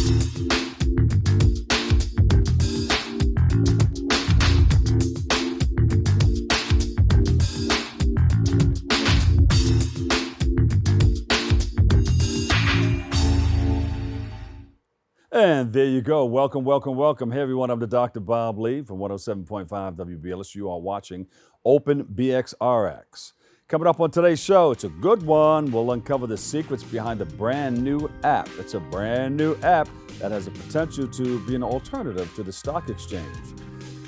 And there you go. Welcome, welcome, welcome. Hey, everyone. I'm the Dr. Bob Lee from 107.5 WBLS. You are watching Open BXRX. Coming up on today's show, it's a good one. We'll uncover the secrets behind a brand new app. It's a brand new app that has the potential to be an alternative to the stock exchange.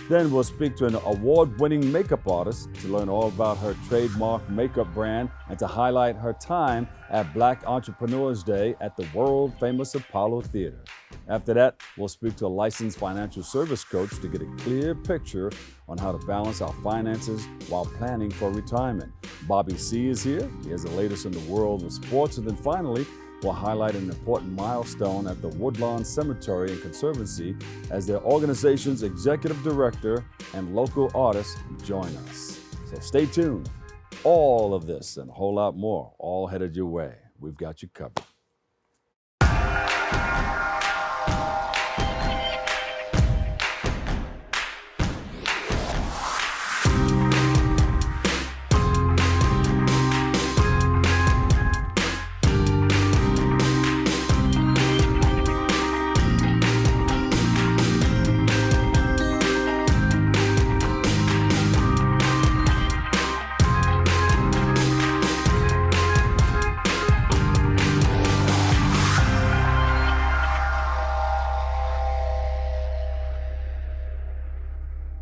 Then we'll speak to an award-winning makeup artist to learn all about her trademark makeup brand and to highlight her time at Black Entrepreneurs Day at the world-famous Apollo Theater. After that, we'll speak to a licensed financial service coach to get a clear picture on how to balance our finances while planning for retirement. Bobby C. is here. He has the latest in the world of sports. And then finally, we'll highlight an important milestone at the Woodlawn Cemetery and Conservancy as their organization's executive director and local artists join us. So stay tuned. All of this and a whole lot more, all headed your way. We've got you covered.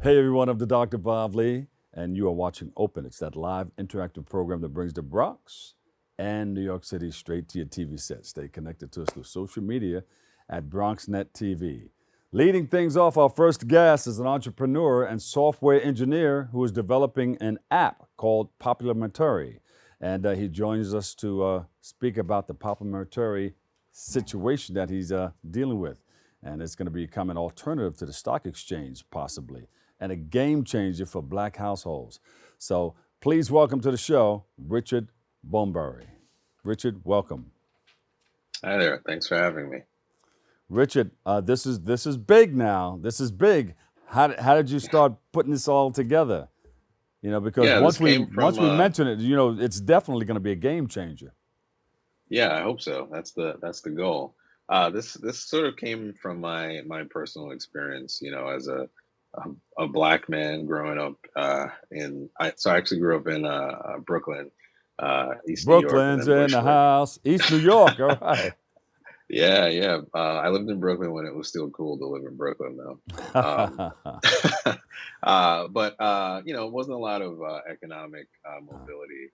Hey everyone, I'm the Dr. Bob Lee, and you are watching Open. It's that live interactive program that brings the Bronx and New York City straight to your TV set. Stay connected to us through social media at BronxNet TV. Leading things off, our first guest is an entrepreneur and software engineer who is developing an app called Popularmentary. And he joins us to speak about the Popularmentary situation that he's dealing with. And it's going to become an alternative to the stock exchange, possibly, and a game changer for Black households. So please welcome to the show, Richard Bomberry. Richard, welcome. Hi there. Thanks for having me. Richard, this is big now. This is big. How did you start putting this all together? You know, because once we mention it, you know, it's definitely going to be a game changer. Yeah, I hope so. That's the goal. This sort of came from my personal experience, you know, as a Black man growing up I actually grew up in Brooklyn, East New York. Brooklyn's in the house, East New York. All right. Yeah. I lived in Brooklyn when it was still cool to live in Brooklyn, though. But you know, it wasn't a lot of economic mobility,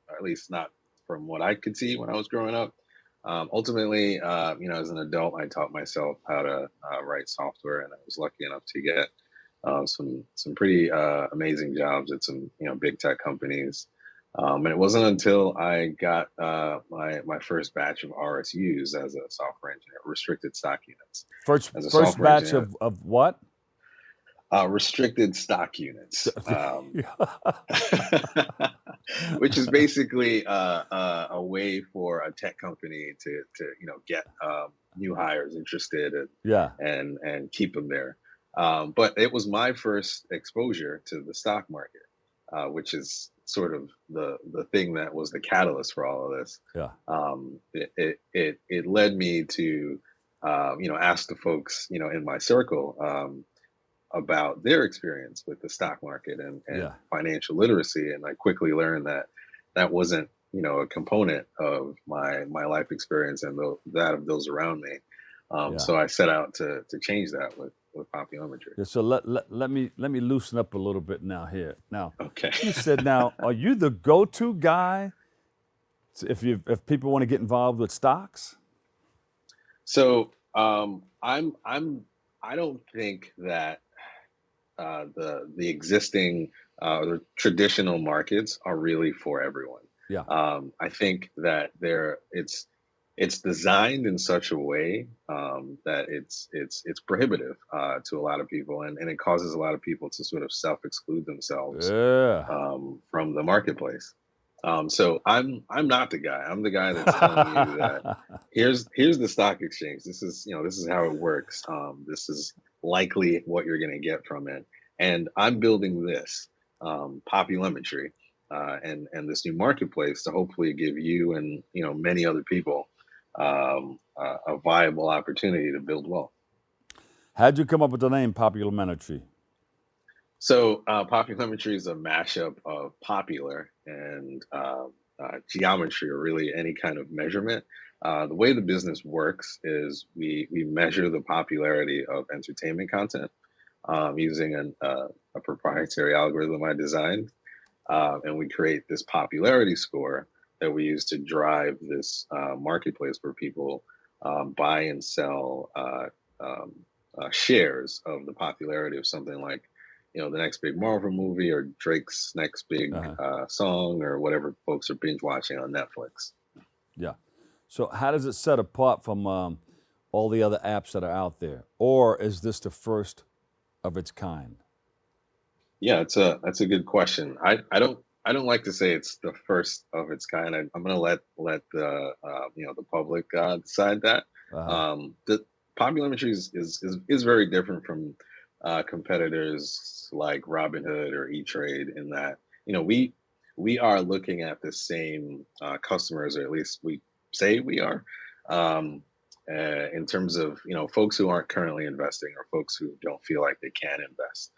or at least not from what I could see when I was growing up. Ultimately, you know, as an adult, I taught myself how to write software, and I was lucky enough to get some pretty amazing jobs at some, you know, big tech companies. And it wasn't until I got my first batch of RSUs as a software engineer, restricted stock units. First batch of what? Restricted stock units, which is basically a way for a tech company to you know, get new hires interested and keep them there. But it was my first exposure to the stock market, which is sort of the thing that was the catalyst for all of this. It led me to you know, ask the folks, you know, in my circle about their experience with the stock market and financial literacy, and I quickly learned that wasn't, you know, a component of my life experience and that of those around me. So I set out to change that with Popularmentary. Yeah, so let me loosen up a little bit now here. Now, okay. You said, now, are you the go-to guy if people want to get involved with stocks? So I don't think that the existing the traditional markets are really for everyone. Yeah. I think that it's designed in such a way that it's prohibitive to a lot of people, and it causes a lot of people to sort of self-exclude themselves from the marketplace. So I'm not the guy. I'm the guy that's telling you that here's the stock exchange. This is this is how it works. This is likely what you're going to get from it, and I'm building this populometry and this new marketplace to hopefully give you and many other people a viable opportunity to build wealth. How'd you come up with the name Popularmentary? So, populometry is a mashup of popular and geometry, or really any kind of measurement. The way the business works is we measure the popularity of entertainment content using a proprietary algorithm I designed, and we create this popularity score that we use to drive this marketplace where people buy and sell shares of the popularity of something like the next big Marvel movie or Drake's next big Uh-huh. song or whatever folks are binge watching on Netflix. Yeah. So how does it set apart from all the other apps that are out there, or is this the first of its kind? Yeah, that's a good question. I don't like to say it's the first of its kind. I'm gonna let the the public decide that. Uh-huh. The Popularity is very different from competitors like Robinhood or E Trade in that we are looking at the same customers, or at least we say we are. Um, in terms of folks who aren't currently investing or folks who don't feel like they can invest.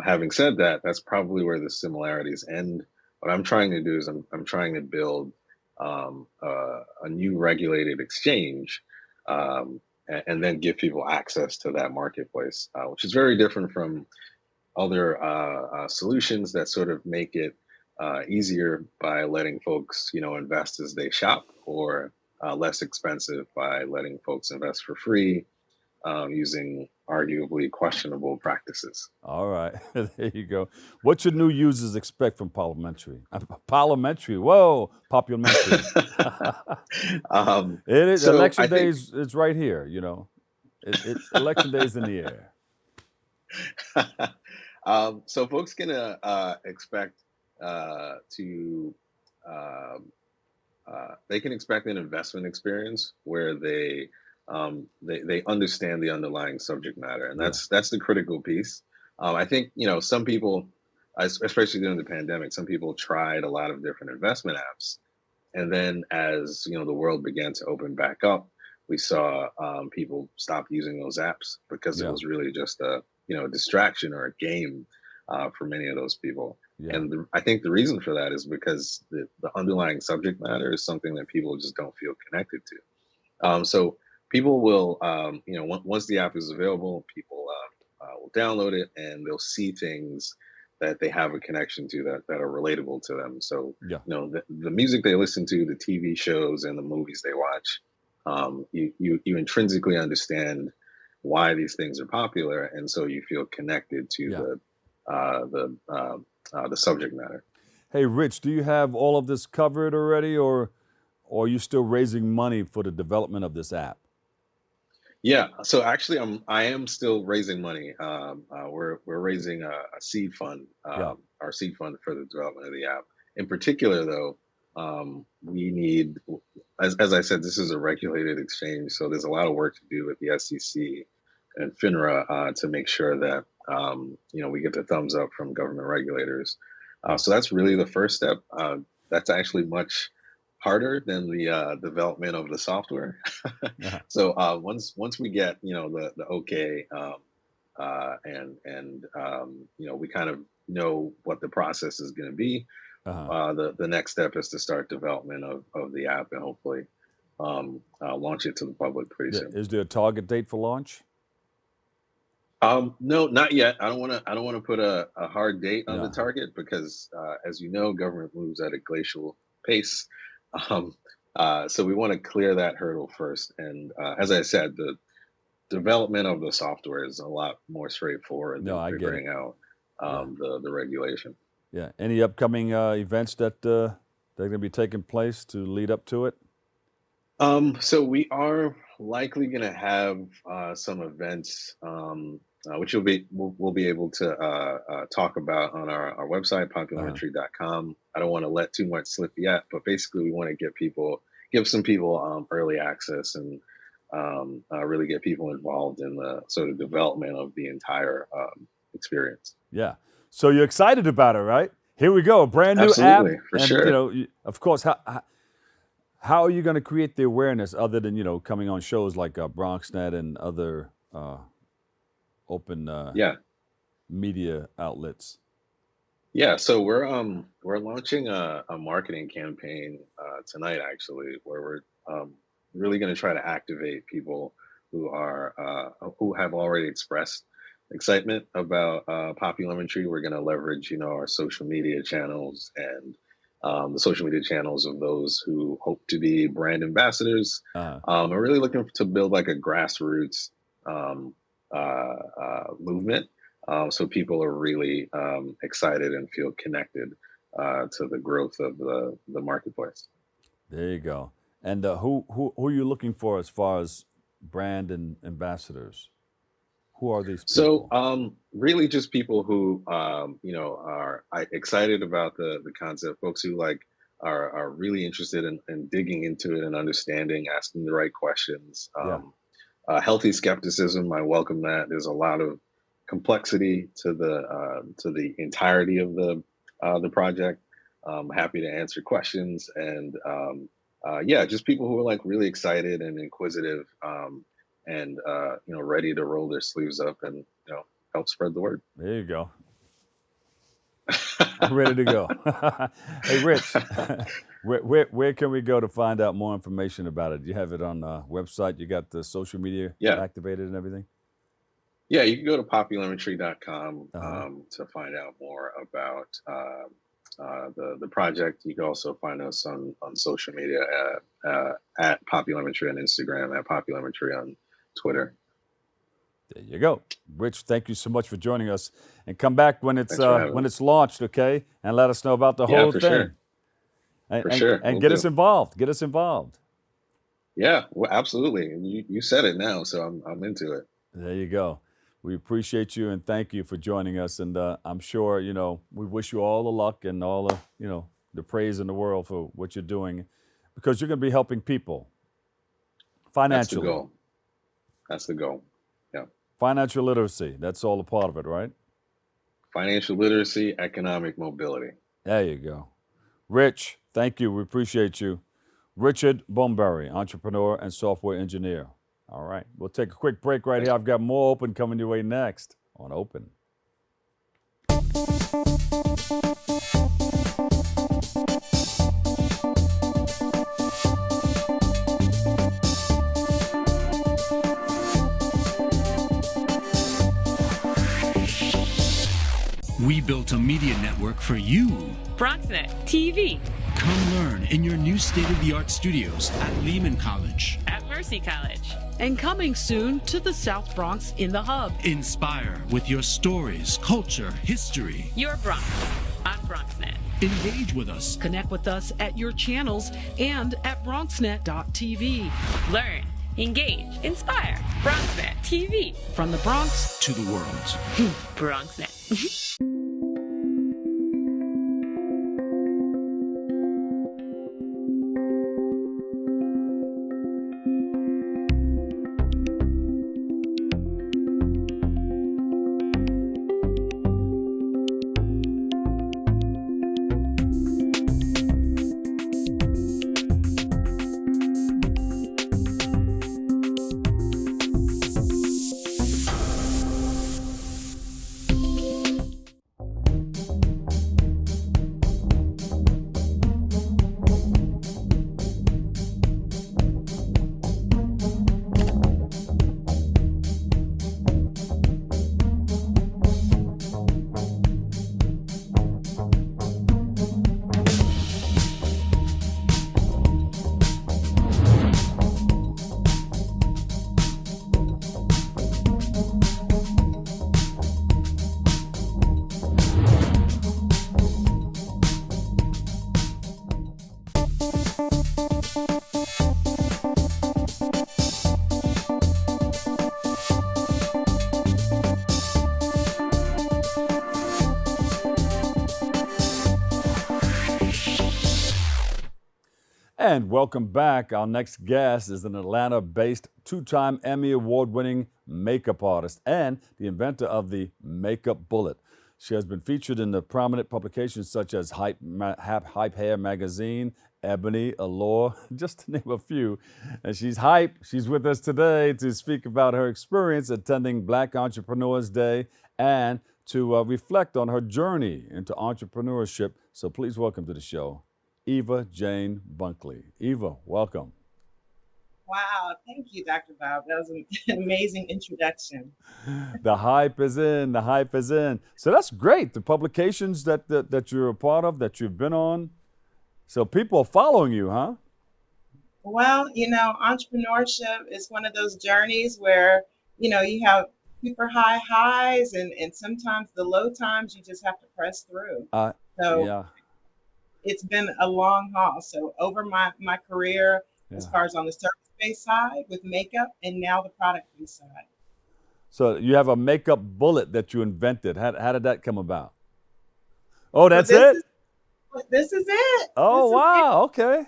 Having said that, that's probably where the similarities end. What I'm trying to do is I'm trying to build a new regulated exchange, and then give people access to that marketplace, which is very different from other solutions that sort of make it easier by letting folks invest as they shop, or less expensive by letting folks invest for free using arguably questionable practices. All right. There you go. What should new users expect from Parliamentary? Parliamentary. Whoa, Popularmentary. It is so election I think days. It's right here. It's election days in the air. so folks can expect to they can expect an investment experience where they understand the underlying subject matter, and Yeah. that's the critical piece. I think some people, especially during the pandemic, some people tried a lot of different investment apps, and then as the world began to open back up, we saw people stop using those apps because it Yeah. was really just a distraction or a game for many of those people. Yeah. And I think the reason for that is because the underlying subject matter is something that people just don't feel connected to. So people will, once the app is available, people will download it and they'll see things that they have a connection to that are relatable to them. So, Yeah. the music they listen to, the TV shows, and the movies they watch, you intrinsically understand why these things are popular, and so you feel connected to Yeah. the subject matter. Hey, Rich, do you have all of this covered already, or are you still raising money for the development of this app? Yeah, so actually, I am still raising money. We're raising a seed fund, Yeah. our seed fund for the development of the app. In particular, though, we need, as I said, this is a regulated exchange, so there's a lot of work to do with the SEC and FINRA to make sure that we get the thumbs up from government regulators. Yeah. So that's really the first step. That's actually much harder than the development of the software. Uh-huh. So once we get the okay, and we kind of know what the process is going to be, Uh-huh. the next step is to start development of the app and hopefully launch it to the public pretty Yeah. soon. Is there a target date for launch? No, not yet. I don't want to put a hard date on the Yeah. target because, as you know, government moves at a glacial pace. Um, so we want to clear that hurdle first. And as I said, the development of the software is a lot more straightforward No, than I get it. figuring out Yeah. the regulation. Yeah. Any upcoming events that are going to be taking place to lead up to it? So we are likely going to have some events. which we'll be able to talk about on our website, Uh-huh. popularmentary.com. I don't want to let too much slip yet, but basically we want to give some people early access and really get people involved in the sort of development of the entire experience. Yeah. So you're excited about it, right? Here we go, a brand new app, Absolutely, for and sure. of course, how are you going to create the awareness other than coming on shows like BronxNet and other open Yeah. media outlets? Yeah, so we're launching a marketing campaign tonight actually, where we're really going to try to activate people who have already expressed excitement about Popular Tree. We're going to leverage our social media channels and the social media channels of those who hope to be brand ambassadors. Uh, We're really looking to build like a grassroots um, movement, so people are really excited and feel connected to the growth of the marketplace. there you go. And who are you looking for as far as brand and ambassadors? Who are these So people? really, just people who are excited about the concept. Folks who are really interested in digging into it and understanding, asking the right questions. Yeah. Healthy skepticism. I welcome that. There's a lot of complexity to the entirety of the project. Happy to answer questions and yeah, just people who are like really excited and inquisitive, and ready to roll their sleeves up and help spread the word. There you go. I'm ready to go. Hey, Rich, where can we go to find out more information about it? You have it on the website. You got the social media Yeah, activated and everything. yeah. You can go to popularmentary.com Uh huh. to find out more about the project. You can also find us on social media at Popularmentary on Instagram, at Popularmentary on Twitter. There you go, Rich. Thank you so much for joining us, and come back Thanks for having when me. it's launched, okay? And let us know about the Yeah, whole for sure, thing, and for and, sure, and we'll get us do. involved. Get us involved. Yeah, well, absolutely. And you said it now, so I'm into it. There you go. We appreciate you and thank you for joining us. And I'm sure we wish you all the luck and all the the praise in the world for what you're doing, because you're going to be helping people That's the financially. goal. That's the goal. Yeah. Financial literacy. That's all a part of it, right? Financial literacy, economic mobility. There you go. Rich, thank you. We appreciate you. Richard Bomberry, entrepreneur and software engineer. All right. We'll take a quick break right Thanks. here. I've got more Open coming your way next on Open. We built a media network for you. BronxNet TV, Come learn in your new state-of-the-art studios at Lehman College. at Mercy College. And coming soon to the South Bronx in the Hub. Inspire with your stories, culture, history. Your Bronx on BronxNet. Engage with us. Connect with us at your channels and at bronxnet.tv. Learn, engage, inspire. BronxNet TV, From the Bronx, To the world. BronxNet. And welcome back. Our next guest is an Atlanta-based two-time Emmy Award-winning makeup artist and the inventor of the makeup bullet. She has been featured in the prominent publications such as Hype Hair Magazine, Ebony, Allure, just to name a few. And she's hype. She's with us today to speak about her experience attending Black Entrepreneurs Day and to reflect on her journey into entrepreneurship. So please welcome to the show, Eva Jane Bunkley. Eva, welcome. Wow, thank you, Dr. Bob. That was an amazing introduction. The hype is in. The hype is in. So that's great. The publications that you're a part of, that you've been on. So people are following you, huh? Well, entrepreneurship is one of those journeys where, you have super high highs and sometimes the low times you just have to press through. So Yeah. it's been a long haul. So over my career, as Yeah. far as on the service-based side with makeup and now the product-based side. So you have a makeup bullet that you invented. How did that come about? Oh, So that's this it? is this is it. Oh, This is it. wow. Okay.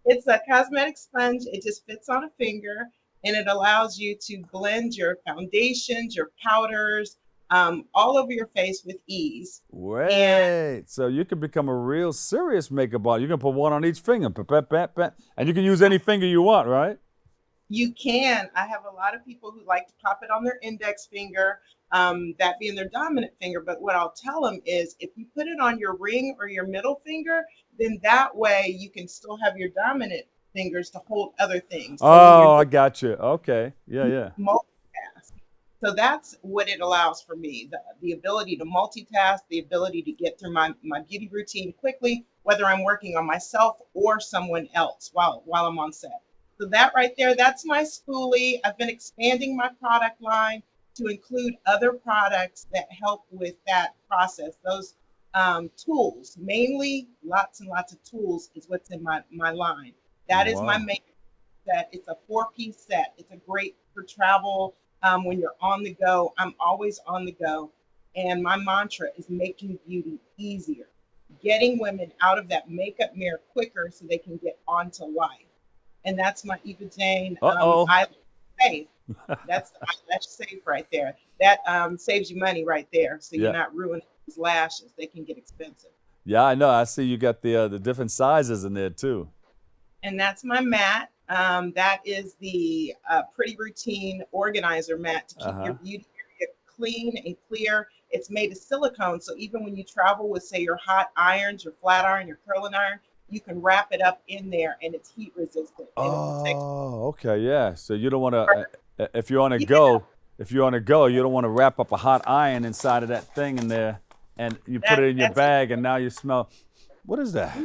It's a cosmetic sponge. It just fits on a finger and it allows you to blend your foundations, your powders, all over your face with ease. And Wait. So you can become a real serious makeup artist. You can put one on each finger. And you can use any finger you want, right? you can. I have a lot of people who like to pop it on their index finger, that being their dominant finger. But what I'll tell them is if you put it on your ring or your middle finger, then that way you can still have your dominant fingers to hold other things. So when Oh, you're I got you. Okay. Yeah, yeah. multitask. So that's what it allows for me, the ability to multitask, the ability to get through my beauty routine quickly, whether I'm working on myself or someone else while I'm on set. So that right there, that's my spoolie. I've been expanding my product line to include other products that help with that process. Those tools, mainly lots and lots of tools is what's in my line. That is my Wow. makeup set. It's a 4-piece set. It's a great for travel. When you're on the go, I'm always on the go. And my mantra is making beauty easier, getting women out of that makeup mirror quicker so they can get on to life. And that's my Eva Jane Uh-oh. eyelash safe. That's the eyelash safe right there. That saves you money right there. So you're Yeah. not ruining those lashes. They can get expensive. Yeah, I know. I see you got the different sizes in there too. And that's my mat. That is the Pretty Routine Organizer mat to keep your Uh-huh. beauty area clean and clear. It's made of silicone, so even when you travel with, say, your hot irons, your flat iron, your curling iron, you can wrap it up in there, and it's heat resistant and it protects. Oh, okay, yeah. So you don't want to, if you're on a Yeah, go, you don't want to wrap up a hot iron inside of that thing in there, and you put it in your that's bag, and now you smell. What is that?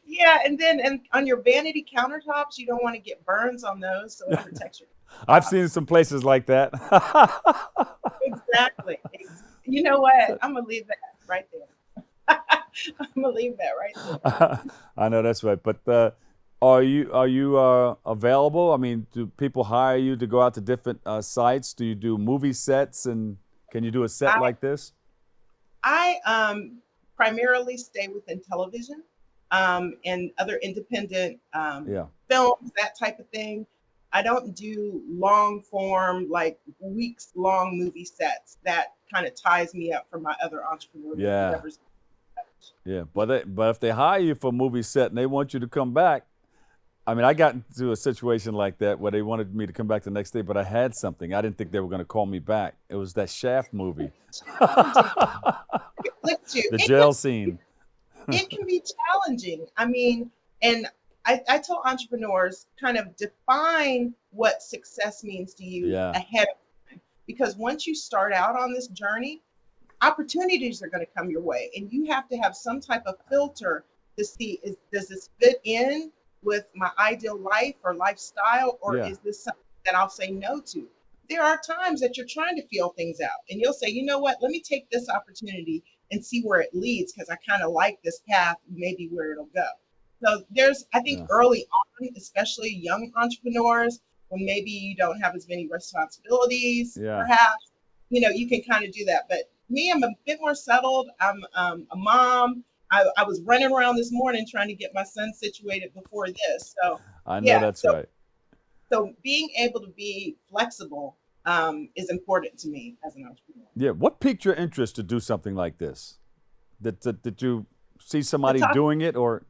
yeah. And then and on your vanity countertops, you don't want to get burns on those, so it protects your I've tops. seen some places like that. Exactly. You know what? I'm gonna leave that right there. I'm gonna leave that right there. I know that's right. But are you available? I mean, do people hire you to go out to different sites? Do you do movie sets, and can you do a set I like this? I primarily stay within television and other independent Yeah. films, that type of thing. I don't do long form, like weeks long movie sets. That kind of ties me up from my other entrepreneurial Yeah. endeavors. Yeah. But if they hire you for a movie set and they want you to come back, I mean, I got into a situation like that where they wanted me to come back the next day, but I had something. I didn't think they were going to call me back. It was that Shaft movie, Challenging. It flips you. the It jail can scene. it can be challenging. I mean, and I tell entrepreneurs kind of define what success means to you Yeah. ahead of time. Because once you start out on this journey, opportunities are going to come your way. And you have to have some type of filter to see does this fit in with my ideal life or lifestyle, or Yeah. is this something that I'll say no to? There are times that you're trying to feel things out and you'll say, you know what, let me take this opportunity and see where it leads because I kind of like this path, maybe where it'll go. So I think Yeah. early on, especially young entrepreneurs, when maybe you don't have as many responsibilities, Yeah. perhaps, you can kind of do that. But me, I'm a bit more settled. I'm a mom, I was running around this morning trying to get my son situated before this. So I know yeah, that's right. so being able to be flexible is important to me as an entrepreneur. Yeah. What piqued your interest to do something like this? Did you see To somebody talk, doing it, or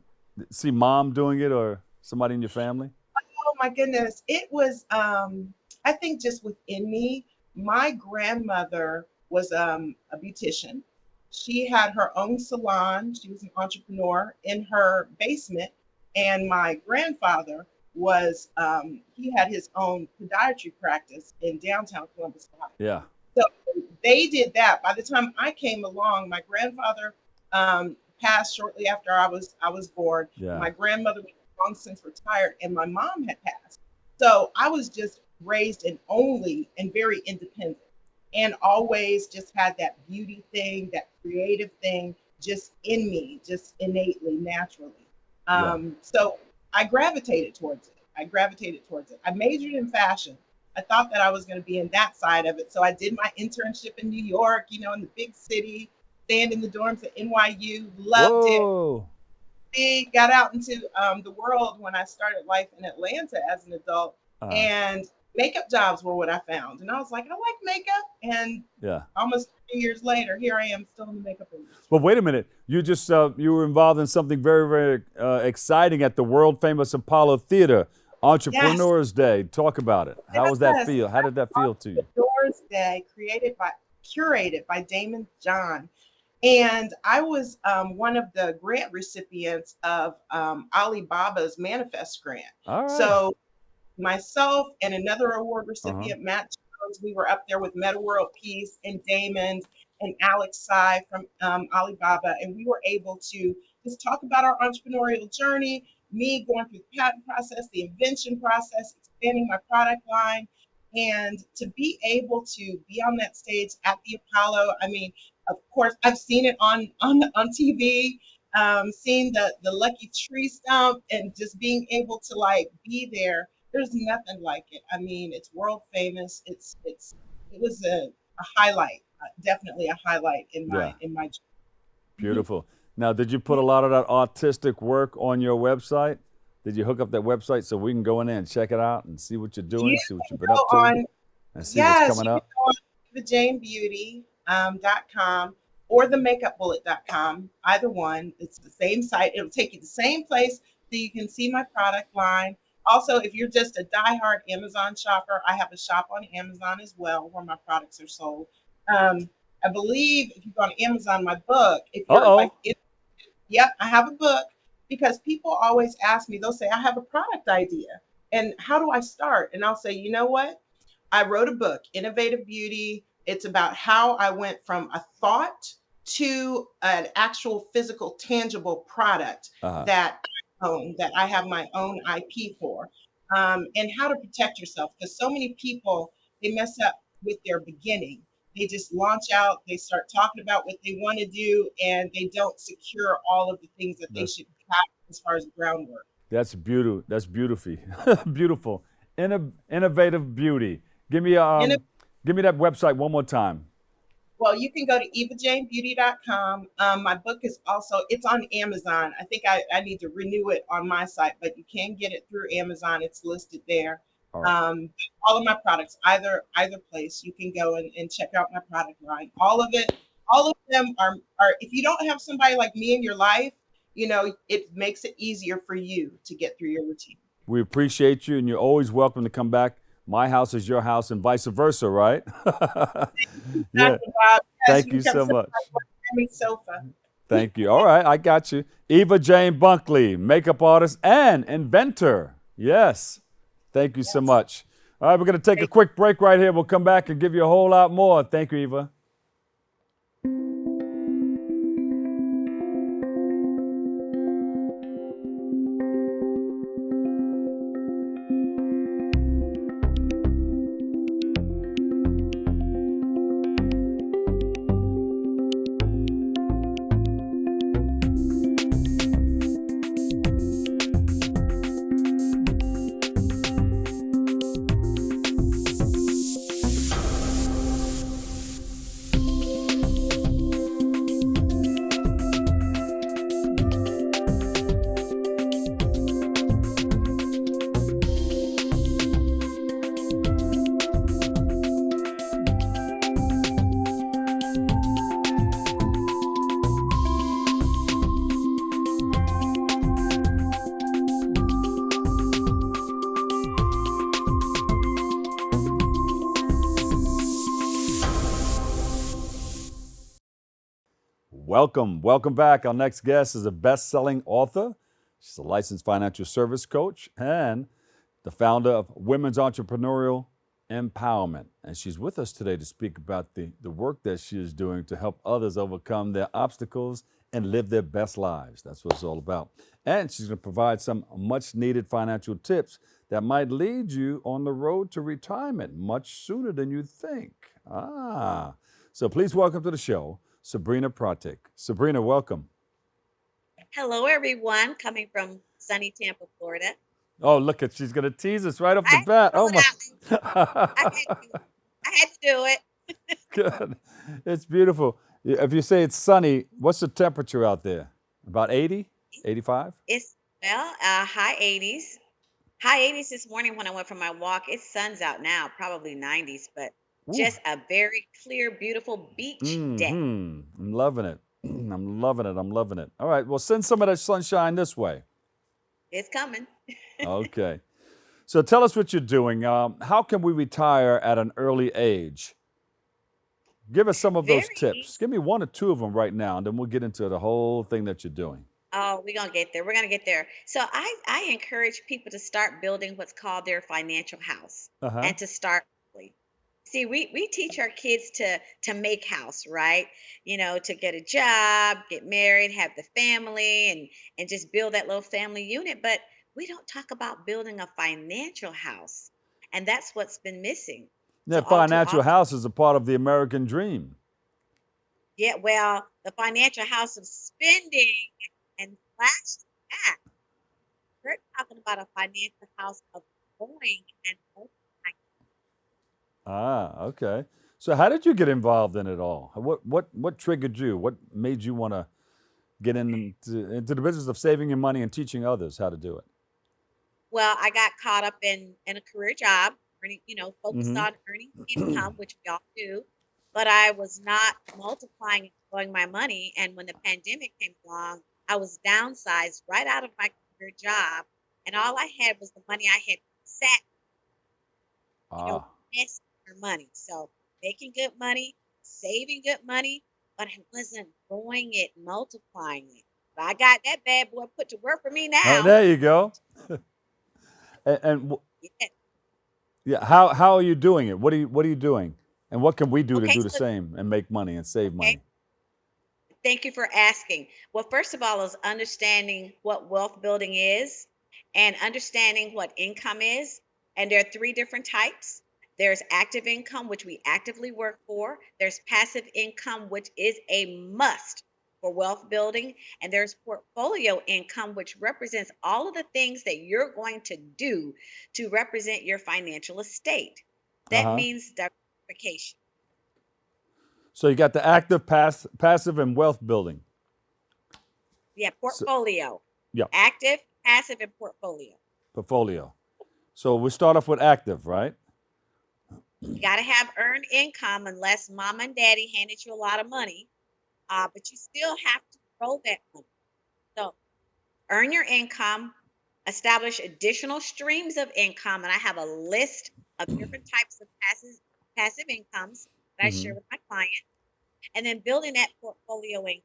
see mom doing it, or somebody in your family? oh my goodness, it was I think just within me. My grandmother was a beautician. She had her own salon. She was an entrepreneur in her basement, and my grandfather was he had his own podiatry practice in downtown Columbus, Ohio. Yeah. So they did that. By the time I came along, my grandfather passed shortly after I was born. Yeah. My grandmother was long since retired, and my mom had passed. So I was just raised and only and very independent, and always just had that beauty thing, that creative thing, just in me, just innately, naturally. Yeah. So I gravitated towards it. I majored in fashion. I thought that I was going to be in that side of it. So I did my internship in New York, in the big city, staying in the dorms at NYU, loved it. Whoa. Got out into the world when I started life in Atlanta as an adult, Uh, and makeup jobs were what I found. And I was like, I like makeup. And yeah. almost 3 years later, here I am still in the makeup industry. But wait a minute. You just you were involved in something very, very exciting at the world famous Apollo Theater Yes, Entrepreneurs Day. Talk about it. How was that yes. feel? How did that feel to you? Doors Day, curated by Damon John. And I was one of the grant recipients of Alibaba's Manifest grant. All right. So myself and another award Uh-huh. recipient, Matt Jones, we were up there with Meta World Peace and Damon and Alex Sai from Alibaba, and we were able to just talk about our entrepreneurial journey, me going through the patent process, the invention process, expanding my product line, and to be able to be on that stage at the Apollo. I mean, of course, I've seen it on TV, seeing the lucky tree stump, and just being able to like be there. There's nothing like it. I mean, it's world famous. It was a highlight, definitely a highlight in Yeah. my journey. Mhm. Beautiful. Now, did you put a lot of that artistic work on your website? Did you hook up that website so we can go in there and check it out and see what you're doing, You see what can you've been go up to, on, and see what's yes, coming you can up? go on thejanebeauty.com or themakeupbullet.com. Either one, it's the same site. It'll take you to the same place so you can see my product line. Also, if you're just a diehard Amazon shopper, I have a shop on Amazon as well where my products are sold. Um, I believe if you go on Amazon, my book, if you're like, Uh-oh. yep, I have a book, because people always ask me, they'll say, I have a product idea. And how do I start? And I'll say, you know what? I wrote a book, Innovative Beauty. It's about how I went from a thought to an actual physical, tangible product Uh-huh. that I own, that I have my own IP for, and how to protect yourself. Because so many people, they mess up with their beginning. They just launch out, they start talking about what they want to do, and they don't secure all of the things that they That's should have as far as groundwork. that's beautiful. That's beautiful. Beautiful. Innovative beauty. Give me give me that website one more time. Well, you can go to evajanebeauty.com. My book is also, it's on Amazon. I think I need to renew it on my site, but you can get it through Amazon. It's listed there. All right. All of my products, either place, you can go and check out my product line. All of it, all of them are, if you don't have somebody like me in your life, it makes it easier for you to get through your routine. We appreciate you, and you're always welcome to come back. My house is your house, and vice versa, right? Yeah. Dr. Bob, yes, Thank you you can come so sit on much. my family sofa. Thank you. All right, I got you. Eva Jane Bunkley, makeup artist and inventor. Yes. Thank you so Yes. much. All right, we're going to take a quick break right here. We'll come back and give you a whole lot more. Thank you, Eva. Welcome. Welcome back. Our next guest is a best-selling author. She's a licensed financial service coach and the founder of Women's Entrepreneurial Empowerment. And she's with us today to speak about the work that she is doing to help others overcome their obstacles and live their best lives. That's what it's all about. And she's going to provide some much-needed financial tips that might lead you on the road to retirement much sooner than you think. So please welcome to the show, Sabrina Pratik. Sabrina, welcome. Hello, everyone, coming from sunny Tampa, Florida. Oh, look at, she's going to tease us right off the I bat. throw Oh, it my. out. I had to do it. Good. It's beautiful. If you say it's sunny, what's the temperature out there? About 80, 85? It's, high 80s. High 80s this morning when I went for my walk. It's sun's out now, probably 90s, but Ooh. just a very clear, beautiful beach day. I'm loving it. I'm loving it. I'm loving it. All right. Well, send some of that sunshine this way. It's coming. Okay. So tell us what you're doing. How can we retire at an early age? Give us some of those tips. Give me one or two of them right now, and then we'll get into the whole thing that you're doing. Oh, we're going to get there. We're going to get there. So I encourage people to start building what's called their financial house and to start early. See, we teach our kids to make house, right? You know, to get a job, get married, have the family, and just build that little family unit. But we don't talk about building a financial house. And that's what's been missing. That financial house is a part of the American dream. Yeah, well, the financial house of spending and flashing back. We're talking about a financial house of growing and multiplying. Okay. So how did you get involved in it all? What triggered you? What made you want to get into the business of saving your money and teaching others how to do it? Well, I got caught up in a career job, earning, focused on earning income, which we all do, but I was not multiplying and growing my money. And when the pandemic came along, I was downsized right out of my career job, and all I had was the money I had sat, investing for money. So making good money, saving good money, but I wasn't growing it, multiplying it. But I got that bad boy put to work for me now. There you go. Yeah, how are you doing it? What are you doing? And what can we do to do the same and make money and save money? Thank you for asking. Well, first of all, is understanding what wealth building is and understanding what income is. And there are three different types. There's active income, which we actively work for. There's passive income, which is a must for wealth building. And there's portfolio income, which represents all of the things that you're going to do to represent your financial estate. That means diversification. So you got the active, passive, and wealth building. Yeah, portfolio. Yeah. Active, passive, and portfolio. Portfolio. So we start off with active, right? You got to have earned income unless mom and daddy handed you a lot of money. But you still have to grow that money. So earn your income, establish additional streams of income. And I have a list of different types of passive incomes that I share with my clients. And then building that portfolio income,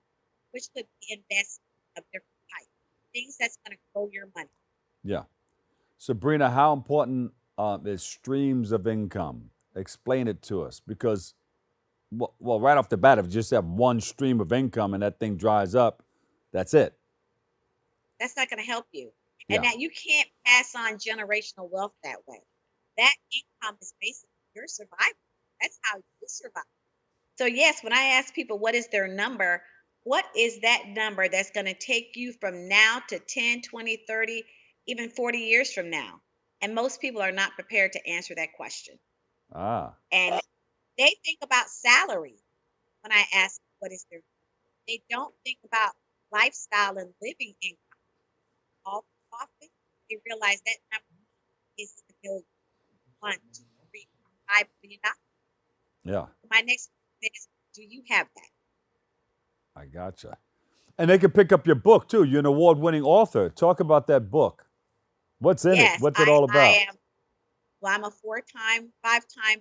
which could be investments of different types, things that's going to grow your money. Yeah. Sabrina, how important is streams of income? Explain it to us, because well, right off the bat, if you just have one stream of income and that thing dries up, that's it. That's not going to help you. And that you can't pass on generational wealth that way. That income is basically your survival. That's how you survive. So yes, when I ask people what is their number, what is that number that's going to take you from now to 10, 20, 30, even 40 years from now? And most people are not prepared to answer that question. And they think about salary when I ask what is their, they don't think about lifestyle and living income. All often they realize that number is the billion, 1, 2, 3, $5 billion. Yeah. My next question is, do you have that? I gotcha. And they can pick up your book too. You're an award-winning author. Talk about that book. What's in it? What's it all about? I'm a 5-time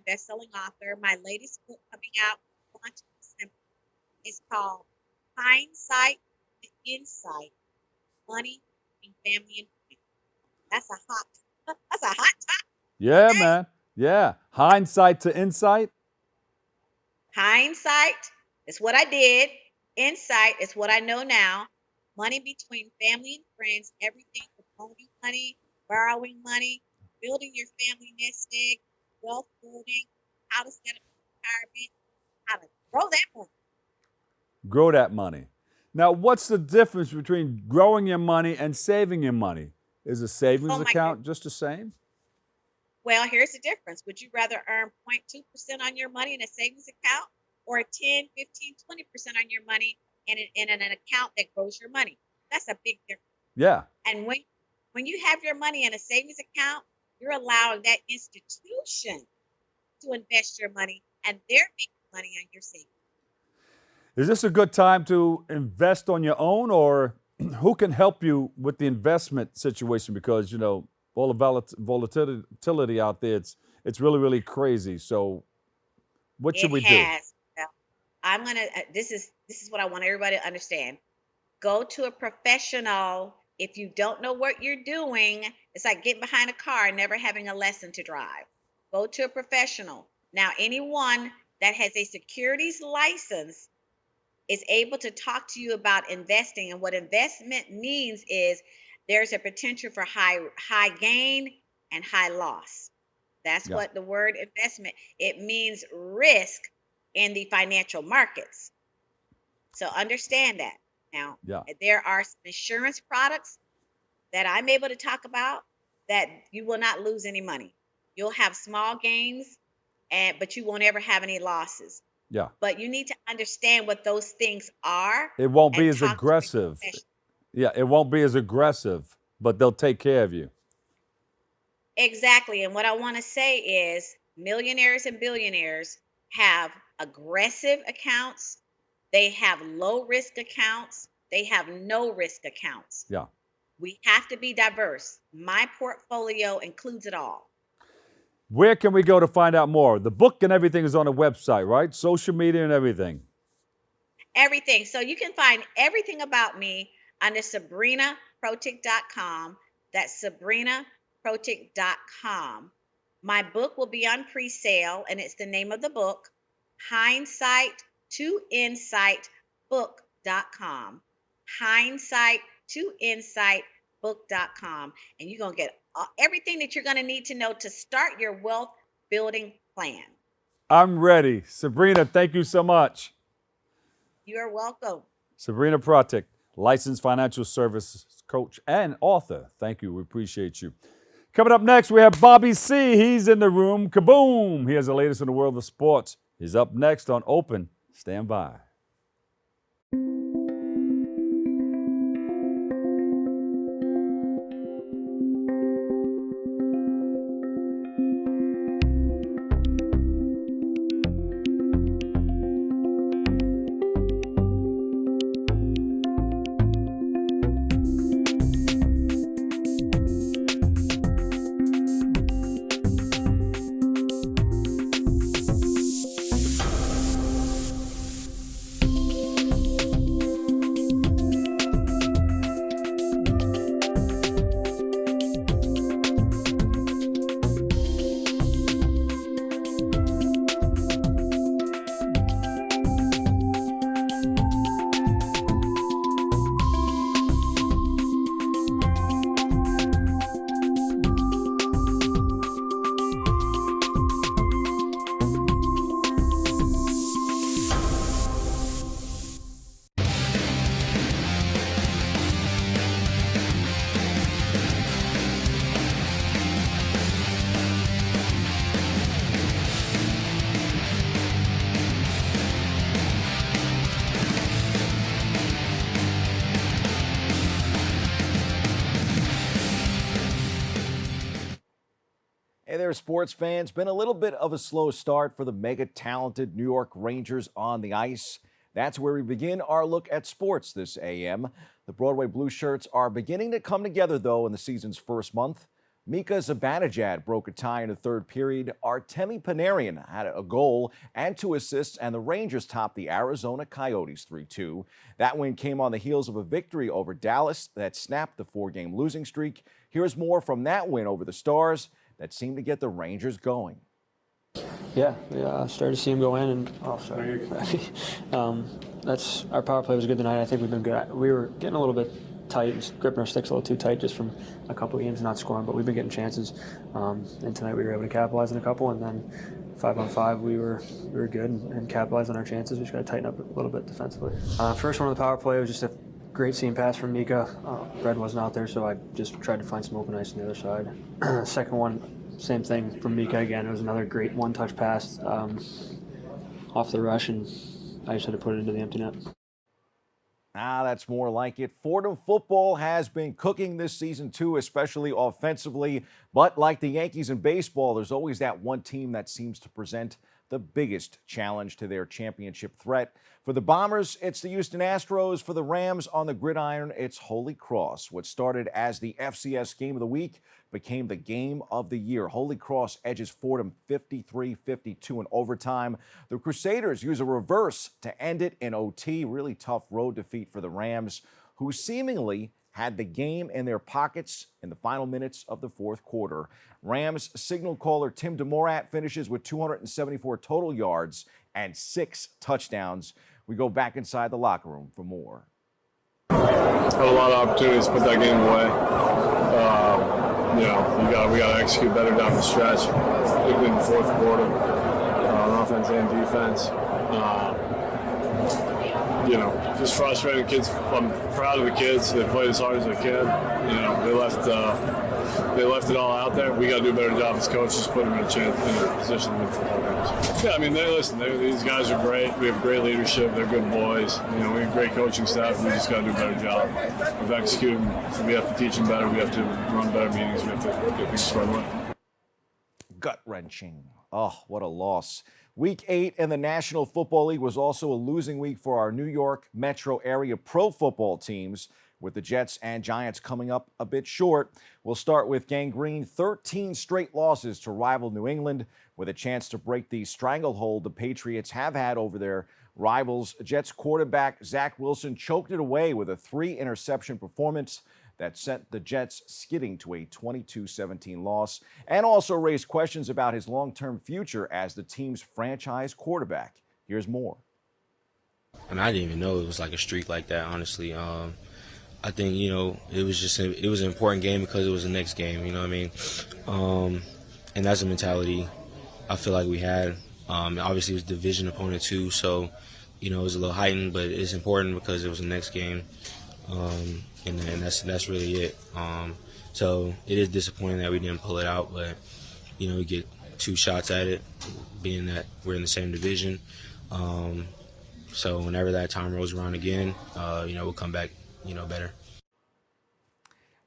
best-selling author. My latest book coming out launch in December is called hindsight to insight, money and family and friends. That's a that's a hot topic. Yeah, Okay? man. Yeah. Hindsight to insight. Hindsight is what I did. Insight is what I know now. Money between family and friends, everything from loaning money, borrowing money, building your family nest egg, wealth building, how to set up retirement, how to grow that money. Grow that money. Now, what's the difference between growing your money and saving your money? Is a savings Oh my account goodness. just the same? Well, here's the difference. Would you rather earn 0.2% on your money in a savings account or 10, 15, 20% on your money in an account that grows your money? That's a big difference. Yeah. And when you have your money in a savings account, you're allowing that institution to invest your money and they're making money on your savings. Is this a good time to invest on your own, or who can help you with the investment situation? Because, all the volatility out there, it's really, really crazy. So what should It we do? has. I'm gonna. This is what I want everybody to understand. Go to a professional. If you don't know what you're doing, it's like getting behind a car and never having a lesson to drive. Go to a professional. Now, anyone that has a securities license is able to talk to you about investing. And what investment means is there's a potential for high gain and high loss. That's Yeah. what the word investment, it means risk in the financial markets. So understand that. Now, Yeah. there are some insurance products that I'm able to talk about that you will not lose any money. You'll have small gains, but you won't ever have any losses. Yeah. But you need to understand what those things are. It won't be and as talk to a aggressive. professional. Yeah, it won't be as aggressive, but they'll take care of you. Exactly. And what I want to say is millionaires and billionaires have aggressive accounts, they have low risk accounts, they have no risk accounts. Yeah. We have to be diverse. My portfolio includes it all. Where can we go to find out more? The book and everything is on the website, right? Social media and everything. Everything. So you can find everything about me under SabrinaProtic.com. That's SabrinaProtic.com. My book will be on pre-sale, and it's the name of the book, Hindsight to Insight Book.com. Hindsight to Insight Book.com. And you're going to get everything that you're going to need to know to start your wealth building plan. I'm ready. Sabrina, thank you so much. You're welcome. Sabrina Protic, licensed financial services coach and author. Thank you. We appreciate you. Coming up next, we have Bobby C. He's in the room. Kaboom! He has the latest in the world of sports. He's up next on Open. Stand by. Hey there, sports fans. Been a little bit of a slow start for the mega talented New York Rangers on the ice. That's where we begin our look at sports this AM. The Broadway Blue Shirts are beginning to come together, though, in the season's first month. Mika Zibanejad broke a tie in the third period. Artemi Panarin had a goal and 2 assists, and the Rangers topped the Arizona Coyotes 3-2. That win came on the heels of a victory over Dallas that snapped the 4-game losing streak. Here's more from that win over the Stars that seemed to get the Rangers going. Yeah, started to see him go in, and that's our power play was good tonight. I think we've been good. We were getting a little bit tight, and gripping our sticks a little too tight just from a couple of games not scoring, but we've been getting chances. And tonight we were able to capitalize on a couple, and then 5-on-5 we were good and capitalized on our chances. We just got to tighten up a little bit defensively. First one of the power play was just a great seam pass from Mika. Red wasn't out there, so I just tried to find some open ice on the other side. Second one, same thing from Mika again. It was another great one-touch pass off the rush, and I just had to put it into the empty net. That's more like it. Fordham football has been cooking this season too, especially offensively. But like the Yankees in baseball, there's always that one team that seems to present the biggest challenge to their championship threat. For the Bombers, it's the Houston Astros. For the Rams on the gridiron, it's Holy Cross. What started as the FCS Game of the Week became the Game of the Year. Holy Cross edges Fordham 53-52 in overtime. The Crusaders use a reverse to end it in OT. Really tough road defeat for the Rams, who seemingly had the game in their pockets in the final minutes of the fourth quarter. Rams signal caller Tim DeMorat finishes with 274 total yards and 6 touchdowns. We go back inside the locker room for more. Had a lot of opportunities to put that game away. We got to execute better down the stretch, particularly in the fourth quarter, on offense and defense. Just frustrating. Kids. I'm proud of the kids. They played as hard as they can. They left it all out there. We got to do a better job as coaches, put them in a position to win football games. Yeah, these guys are great. We have great leadership. They're good boys. We have great coaching staff. We just got to do a better job of executing. We have to teach them better. We have to run better meetings. We have to get things squared away. Gut-wrenching. Oh, what a loss. Week 8 in the National Football League was also a losing week for our New York metro area pro football teams, with the Jets and Giants coming up a bit short. We'll start with Gangrene. 13 straight losses to rival New England, with a chance to break the stranglehold the Patriots have had over their rivals. Jets quarterback Zach Wilson choked it away with a 3-interception performance that sent the Jets skidding to a 22-17 loss, and also raised questions about his long-term future as the team's franchise quarterback. Here's more. I didn't even know it was like a streak like that, honestly. I think, it was an important game because it was the next game, you know what I mean? And that's a mentality I feel like we had. Obviously, it was a division opponent too, so, it was a little heightened, but it's important because it was the next game. And that's really it. So it is disappointing that we didn't pull it out, but, we get 2 shots at it, being that we're in the same division. So whenever that time rolls around again, we'll come back, better.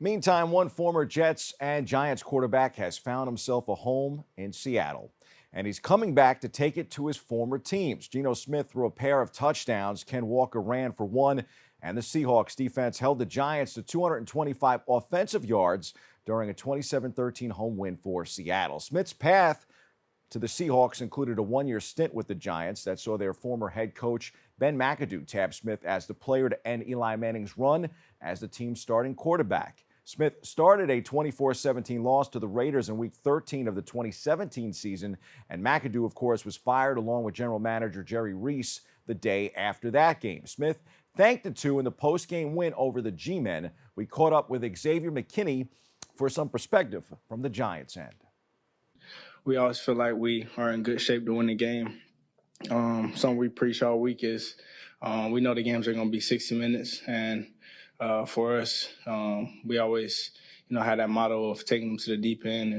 Meantime, one former Jets and Giants quarterback has found himself a home in Seattle, and he's coming back to take it to his former teams. Geno Smith threw a pair of touchdowns. Ken Walker ran for 1, and the Seahawks defense held the Giants to 225 offensive yards during a 27-13 home win for Seattle. Smith's path to the Seahawks included a 1-year stint with the Giants that saw their former head coach Ben McAdoo tab Smith as the player to end Eli Manning's run as the team's starting quarterback. Smith started a 24-17 loss to the Raiders in Week 13 of the 2017 season, and McAdoo, of course, was fired along with general manager Jerry Reese the day after that game. Smith thanked the two in the post-game win over the G-Men. We caught up with Xavier McKinney for some perspective from the Giants' end. We always feel like we are in good shape to win the game. Something we preach all week is we know the games are going to be 60 minutes, and for us, we always, have that motto of taking them to the deep end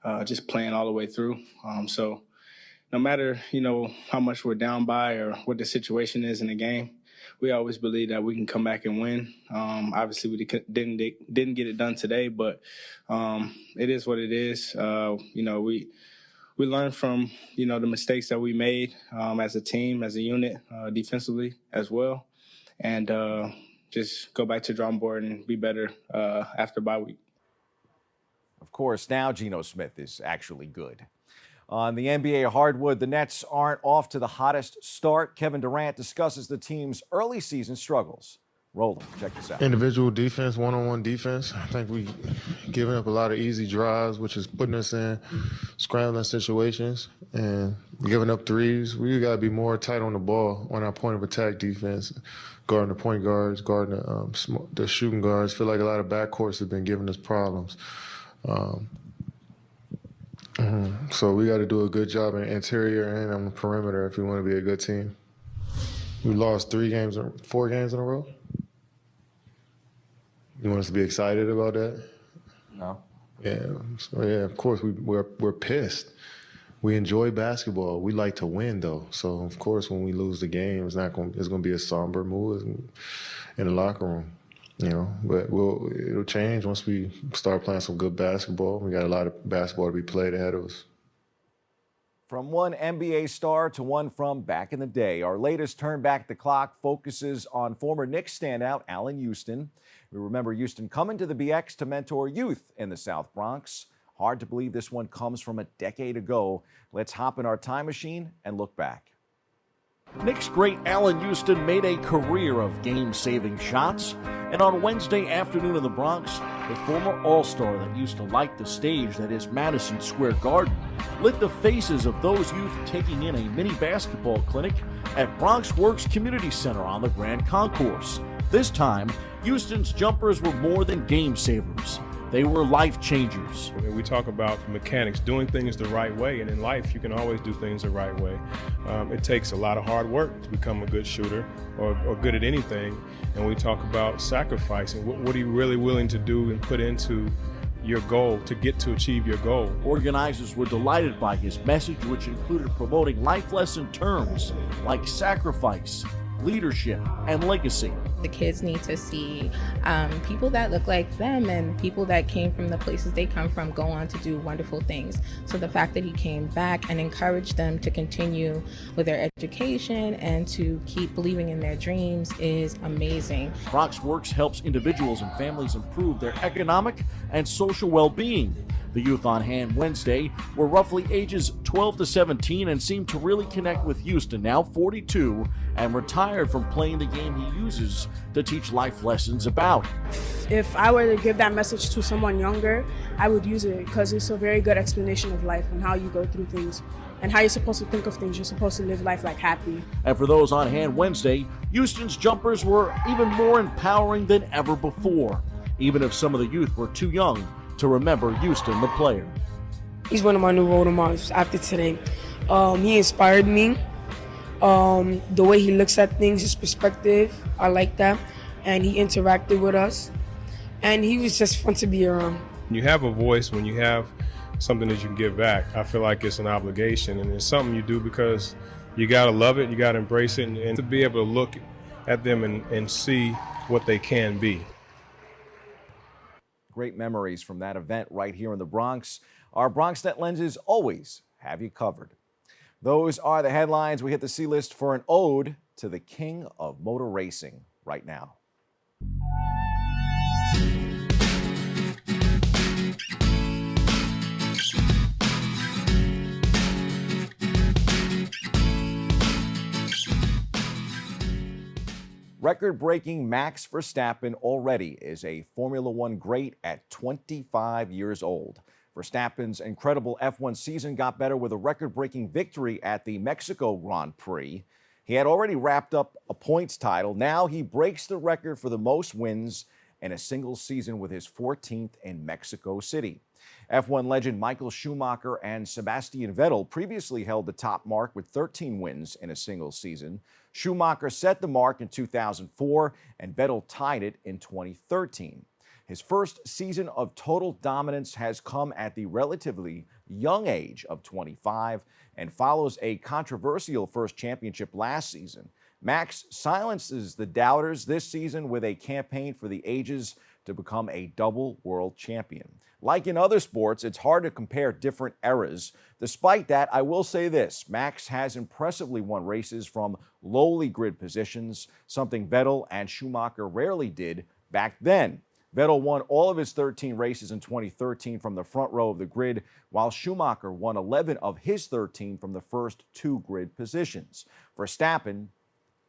and just playing all the way through. So no matter, how much we're down by or what the situation is in the game, we always believe that we can come back and win. Obviously, we didn't get it done today, but it is what it is. We learned from, the mistakes that we made as a team, as a unit, defensively as well, and just go back to the drawing board and be better after bye week. Of course, now Geno Smith is actually good. On the NBA hardwood, the Nets aren't off to the hottest start. Kevin Durant discusses the team's early season struggles. Roland, check this out. Individual defense, one-on-one defense. I think we giving up a lot of easy drives, which is putting us in scrambling situations and giving up threes. We got to be more tight on the ball on our point of attack defense, guarding the point guards, guarding the shooting guards. Feel like a lot of backcourts have been giving us problems. So we got to do a good job in the interior and on the perimeter if we want to be a good team. We lost 4 games in a row. You want us to be excited about that? No. Yeah. So yeah, of course we're pissed. We enjoy basketball. We like to win though. So of course when we lose the game, it's going to be a somber mood in the locker room. You know, but it'll change once we start playing some good basketball. We got a lot of basketball to be played ahead of us. From one NBA star to one from back in the day, our latest Turn Back the Clock focuses on former Knicks standout Allen Houston. We remember Houston coming to the BX to mentor youth in the South Bronx. Hard to believe this one comes from a decade ago. Let's hop in our time machine and look back. Knicks great Allen Houston made a career of game-saving shots, and on Wednesday afternoon in the Bronx, the former All-Star that used to light the stage that is Madison Square Garden lit the faces of those youth taking in a mini basketball clinic at Bronx Works Community Center on the Grand Concourse. This time, Houston's jumpers were more than game savers. They were life changers. We talk about mechanics, doing things the right way, and in life you can always do things the right way. It takes a lot of hard work to become a good shooter or good at anything, and we talk about sacrificing. What are you really willing to do and put into your goal to get to achieve your goal? Organizers were delighted by his message, which included promoting life lesson terms like sacrifice, leadership, and legacy. The kids need to see people that look like them and people that came from the places they come from go on to do wonderful things. So the fact that he came back and encouraged them to continue with their education and to keep believing in their dreams is amazing. Bronx Works helps individuals and families improve their economic and social well-being. The youth on hand Wednesday were roughly ages 12 to 17 and seemed to really connect with Houston, now 42, and retired from playing the game he uses to teach life lessons about. If I were to give that message to someone younger, I would use it because it's a very good explanation of life and how you go through things and how you're supposed to think of things. You're supposed to live life like happy. And for those on hand Wednesday, Houston's jumpers were even more empowering than ever before, even if some of the youth were too young to remember Houston, the player. He's one of my new role models after today. He inspired me. The way he looks at things, his perspective, I like that. And he interacted with us. And he was just fun to be around. You have a voice when you have something that you can give back. I feel like it's an obligation, and it's something you do because you gotta love it, you gotta embrace it, and to be able to look at them and see what they can be. Great memories from that event right here in the Bronx. Our BronxNet lenses always have you covered. Those are the headlines. We hit the C-list for an ode to the king of motor racing right now. Record-breaking Max Verstappen already is a Formula One great at 25 years old. Verstappen's incredible F1 season got better with a record-breaking victory at the Mexico Grand Prix. He had already wrapped up a points title. Now he breaks the record for the most wins in a single season with his 14th in Mexico City. F1 legend Michael Schumacher and Sebastian Vettel previously held the top mark with 13 wins in a single season. Schumacher set the mark in 2004 and Vettel tied it in 2013. His first season of total dominance has come at the relatively young age of 25 and follows a controversial first championship last season. Max silences the doubters this season with a campaign for the ages to become a double world champion. Like in other sports, it's hard to compare different eras. Despite that, I will say this: Max has impressively won races from lowly grid positions, something Vettel and Schumacher rarely did back then. Vettel won all of his 13 races in 2013 from the front row of the grid, while Schumacher won 11 of his 13 from the first 2 grid positions. Verstappen,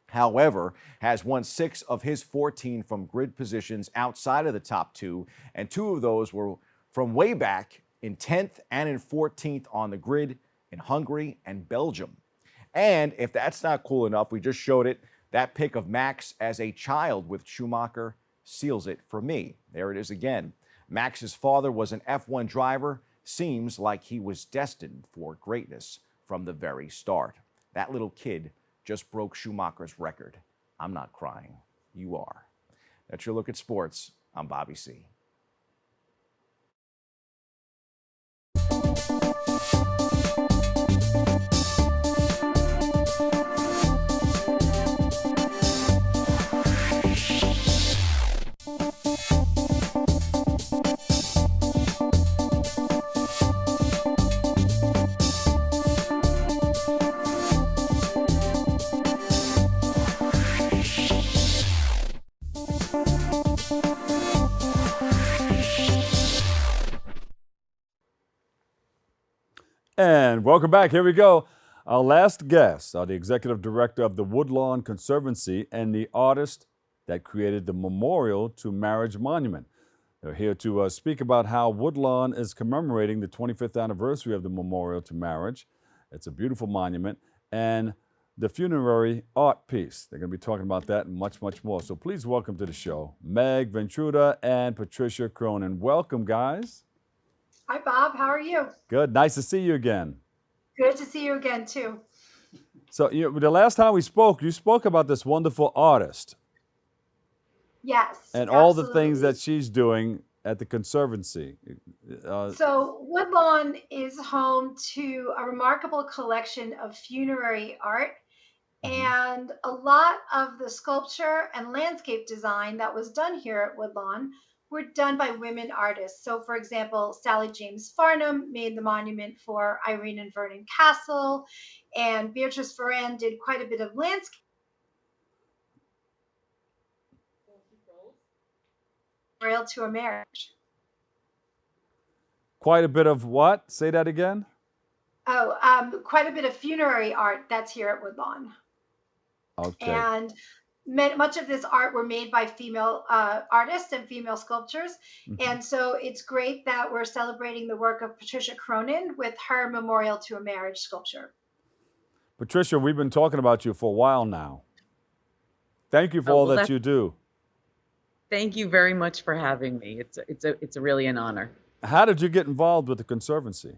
however, has won 6 of his 14 from grid positions outside of the top 2, and 2 of those were from way back in 10th and in 14th on the grid in Hungary and Belgium. And if that's not cool enough, we just showed it. That pic of Max as a child with Schumacher seals it for me. There it is again. Max's father was an F1 driver. Seems like he was destined for greatness from the very start. That little kid just broke Schumacher's record. I'm not crying. You are. That's your look at sports. I'm Bobby C. And welcome back. Here we go. Our last guests are the executive director of the Woodlawn Conservancy and the artist that created the Memorial to Marriage Monument. They're here to speak about how Woodlawn is commemorating the 25th anniversary of the Memorial to Marriage. It's a beautiful monument, and the funerary art piece. They're going to be talking about that and much, much more. So please welcome to the show, Meg Ventruda and Patricia Cronin. Welcome, guys. Hi, Bob. How are you? Good. Nice to see you again. Good to see you again, too. So the last time we spoke, you spoke about this wonderful artist. Yes. And all the things that she's doing at the Conservancy. So Woodlawn is home to a remarkable collection of funerary art. And a lot of the sculpture and landscape design that was done here at Woodlawn were done by women artists. So, for example, Sally James Farnham made the monument for Irene and Vernon Castle, and Beatrice Ferran did quite a bit of landscape. Memorial to a Marriage. Quite a bit of what? Say that again? Quite a bit of funerary art that's here at Woodlawn. Okay. And much of this art were made by female artists and female sculptors. And so it's great that we're celebrating the work of Patricia Cronin with her Memorial to a Marriage sculpture. Patricia, we've been talking about you for a while now. Thank you for all that you do. Thank you very much for having me. It's really an honor. How did you get involved with the Conservancy?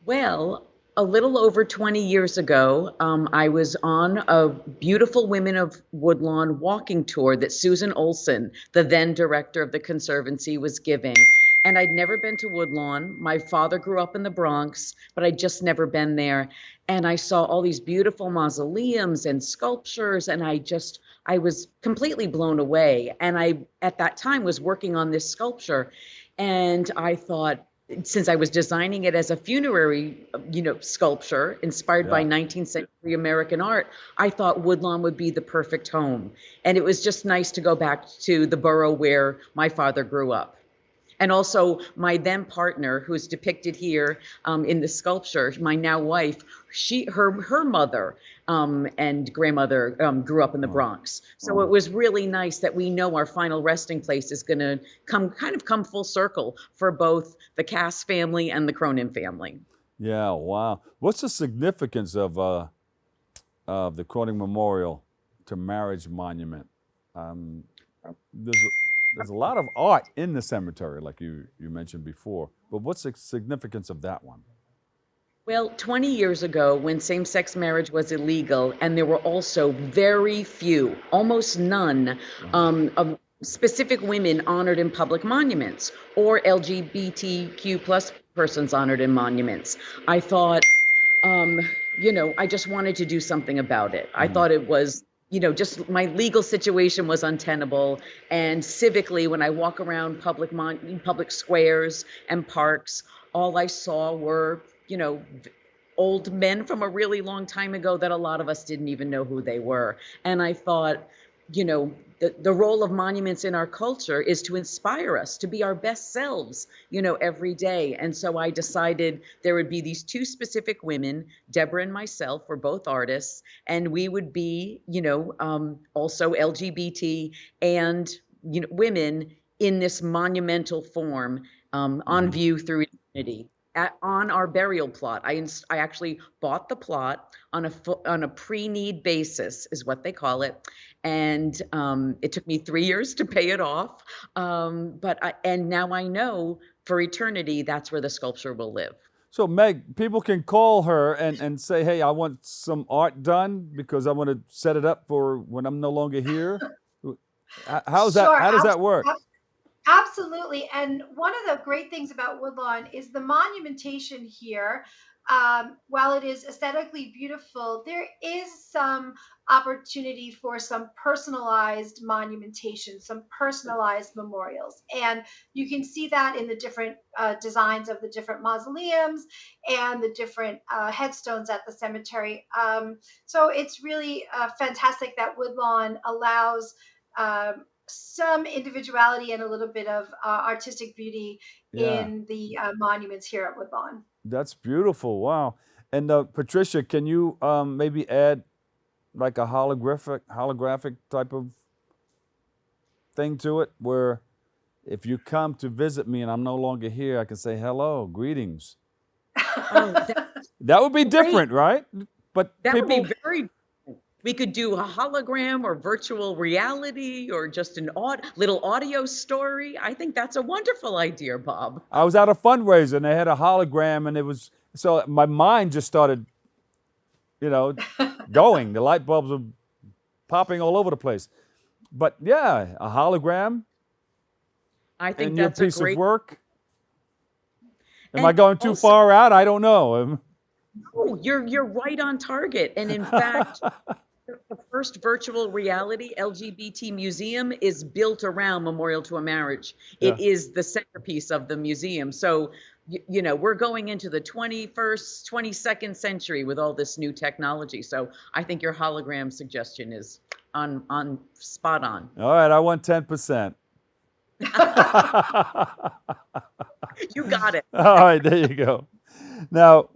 Well, a little over 20 years ago, I was on a Beautiful Women of Woodlawn walking tour that Susan Olson, the then director of the Conservancy, was giving. And I'd never been to Woodlawn. My father grew up in the Bronx, but I'd just never been there. And I saw all these beautiful mausoleums and sculptures, and I was completely blown away. And I, at that time, was working on this sculpture. And I thought, since I was designing it as a funerary, sculpture inspired by 19th century American art, I thought Woodlawn would be the perfect home. And it was just nice to go back to the borough where my father grew up. And also my then partner, who's depicted here in the sculpture, my now wife, her mother and grandmother grew up in the Bronx. So it was really nice that we know our final resting place is going to come full circle for both the Cass family and the Cronin family. Yeah, wow. What's the significance of the Cronin Memorial to Marriage Monument? There's a lot of art in the cemetery, like you mentioned before, but what's the significance of that one? Well, 20 years ago, when same-sex marriage was illegal, and there were also very few, almost none, of specific women honored in public monuments or LGBTQ plus persons honored in monuments, I thought, I just wanted to do something about it. I thought it was, just my legal situation was untenable. And civically, when I walk around public squares and parks, all I saw were, old men from a really long time ago that a lot of us didn't even know who they were. And I thought, the role of monuments in our culture is to inspire us to be our best selves, every day. And so I decided there would be these two specific women, Deborah and myself, we're both artists, and we would be, also LGBT and, women in this monumental form, on view through eternity. On our burial plot. I actually bought the plot on a pre-need basis, is what they call it, and it took me 3 years to pay it off. And now I know for eternity that's where the sculpture will live. So Meg, people can call her and say, hey, I want some art done because I want to set it up for when I'm no longer here. How does that work? Absolutely. And one of the great things about Woodlawn is the monumentation here. While it is aesthetically beautiful, there is some opportunity for some personalized monumentation, some personalized memorials. And you can see that in the different designs of the different mausoleums and the different headstones at the cemetery. So it's really fantastic that Woodlawn allows some individuality and a little bit of artistic beauty in the monuments here at Woodlawn. That's beautiful. Wow. And Patricia, can you maybe add like a holographic type of thing to it, where if you come to visit me and I'm no longer here, I can say hello, greetings. That would be different, right? But that would be very. We could do a hologram or virtual reality or just an little audio story. I think that's a wonderful idea, Bob. I was at a fundraiser and they had a hologram, and so my mind just started, going. The light bulbs were popping all over the place. But yeah, a hologram. I think in that's your piece a great of work. Am I going too far out? I don't know. No, you're right on target. And in fact, the first virtual reality LGBT museum is built around Memorial to a Marriage. Yeah. It is the centerpiece of the museum. So, we're going into the 21st, 22nd century with all this new technology. So I think your hologram suggestion is on spot on. All right, I want 10%. You got it. All right, there you go. Now,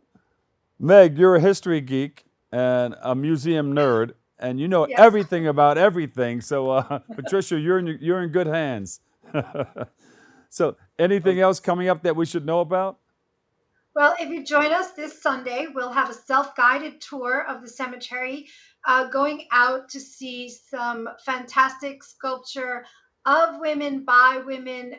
Meg, you're a history geek and a museum nerd, and you know everything about everything. So, Patricia, you're in good hands. So, anything else coming up that we should know about? Well, if you join us this Sunday, we'll have a self-guided tour of the cemetery, going out to see some fantastic sculpture of women, by women,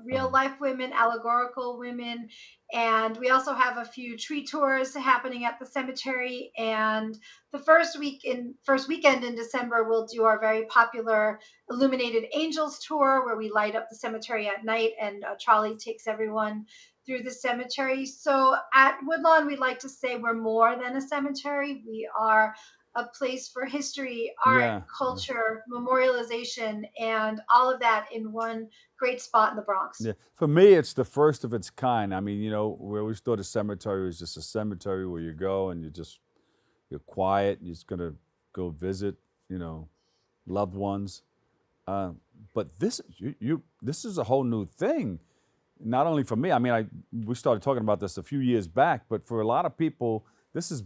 real life women, allegorical women. And we also have a few tree tours happening at the cemetery. And the first weekend in December, we'll do our very popular Illuminated Angels tour, where we light up the cemetery at night and a trolley takes everyone through the cemetery. So at Woodlawn, we like to say we're more than a cemetery. We are a place for history, art, culture, memorialization, and all of that in one great spot in the Bronx. Yeah. For me, it's the first of its kind. I mean, we always thought a cemetery was just a cemetery where you go and you're quiet, and you're just gonna go visit, loved ones. But this is a whole new thing. Not only for me. I mean, we started talking about this a few years back, but for a lot of people, this is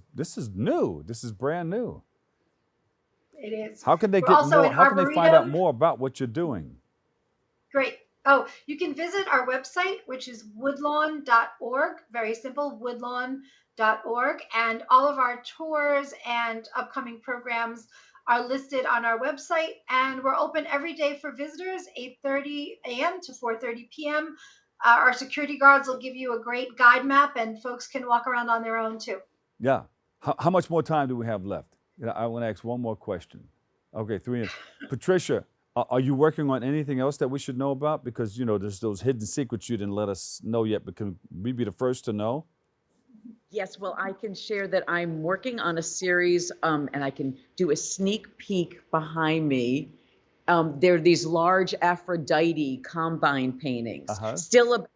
new. This is brand new. It is. How can they How can they find out more about what you're doing? Great. Oh, you can visit our website, which is woodlawn.org. Very simple, woodlawn.org. And all of our tours and upcoming programs are listed on our website. And we're open every day for visitors, 8:30 a.m. to 4:30 p.m. Our security guards will give you a great guide map, and folks can walk around on their own too. Yeah. How much more time do we have left? I want to ask one more question. Okay, 3 minutes. Patricia, are you working on anything else that we should know about? Because, there's those hidden secrets you didn't let us know yet, but can we be the first to know? Yes, well, I can share that I'm working on a series, and I can do a sneak peek behind me. There are these large Aphrodite combine paintings, still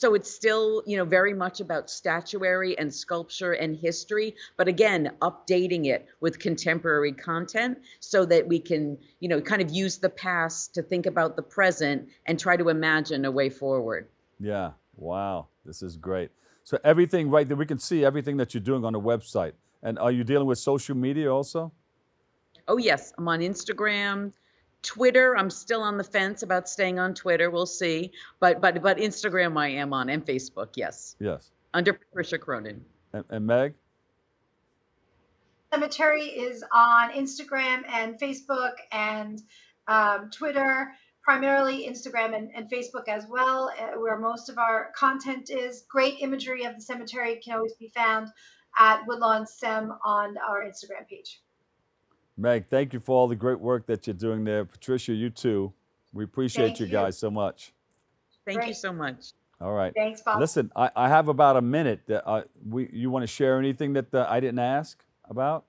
So it's still, very much about statuary and sculpture and history, but again, updating it with contemporary content so that we can, kind of use the past to think about the present and try to imagine a way forward. Yeah. Wow. This is great. So everything right there, we can see everything that you're doing on the website. And are you dealing with social media also? Oh, yes. I'm on Instagram, Twitter. I'm still on the fence about staying on Twitter. We'll see. But Instagram I am on, and Facebook, yes. Yes. Under Patricia Cronin. And Meg? Cemetery is on Instagram and Facebook and Twitter, primarily Instagram and Facebook as well, where most of our content is. Great imagery of the cemetery can always be found at Woodlawn Sem on our Instagram page. Meg, thank you for all the great work that you're doing there. Patricia, you too. We appreciate Thank you you. guys so much. Thank you so much. All right. Thanks, Bob. Listen, I have about a minute. You want to share anything that I didn't ask about?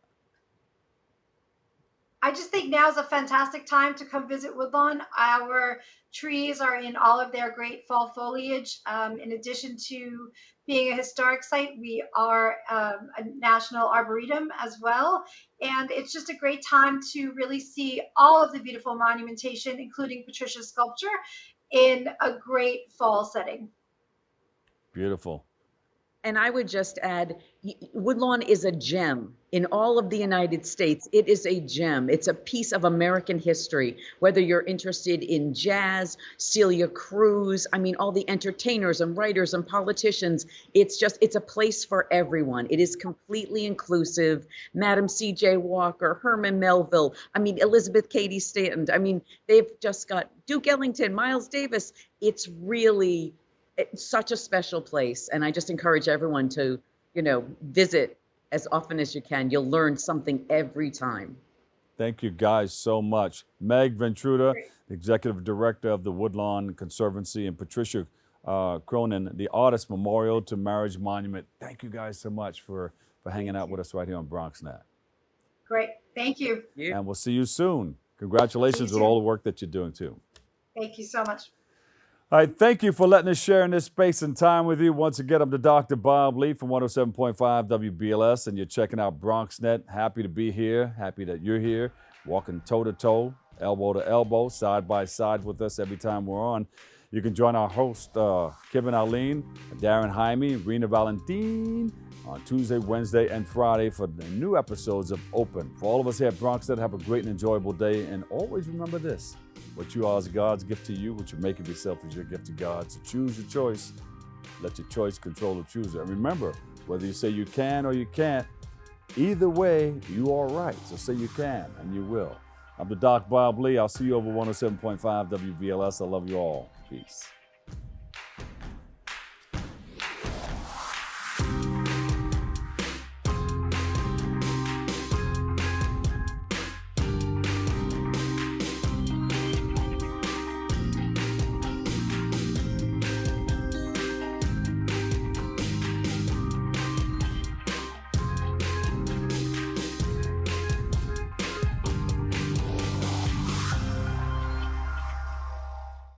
I just think now is a fantastic time to come visit Woodlawn. Our trees are in all of their great fall foliage. In addition to being a historic site, we are a national arboretum as well. And it's just a great time to really see all of the beautiful monumentation, including Patricia's sculpture, in a great fall setting. Beautiful. And I would just add, Woodlawn is a gem. In all of the United States, it is a gem. It's a piece of American history. Whether you're interested in jazz, Celia Cruz, all the entertainers and writers and politicians, it's a place for everyone. It is completely inclusive. Madam C.J. Walker, Herman Melville, Elizabeth Cady Stanton. They've just got Duke Ellington, Miles Davis. It's really such a special place. And I just encourage everyone to, visit as often as you can. You'll learn something every time. Thank you guys so much. Meg Ventruda, Executive Director of the Woodlawn Conservancy, and Patricia Cronin, the Artist Memorial to Marriage Monument. Thank you guys so much for hanging out with us right here on BronxNet. Great. Thank you. And we'll see you soon. Congratulations with all the work that you're doing too. Thank you so much. All right, thank you for letting us share in this space and time with you. Once again, I'm the Dr. Bob Lee from 107.5 WBLS, and you're checking out BronxNet. Happy to be here. Happy that you're here, walking toe-to-toe, elbow to elbow, side by side with us every time we're on. You can join our host, Kevin Arlene, Darren Jaime, Rena Valentin, on Tuesday, Wednesday, and Friday for the new episodes of Open. For all of us here at BronxNet, have a great and enjoyable day, and always remember this. What you are is God's gift to you. What you make of yourself is your gift to God. So choose your choice. Let your choice control the chooser. And remember, whether you say you can or you can't, either way, you are right. So say you can, and you will. I'm the Doc Bob Lee. I'll see you over 107.5 WBLS. I love you all. Peace.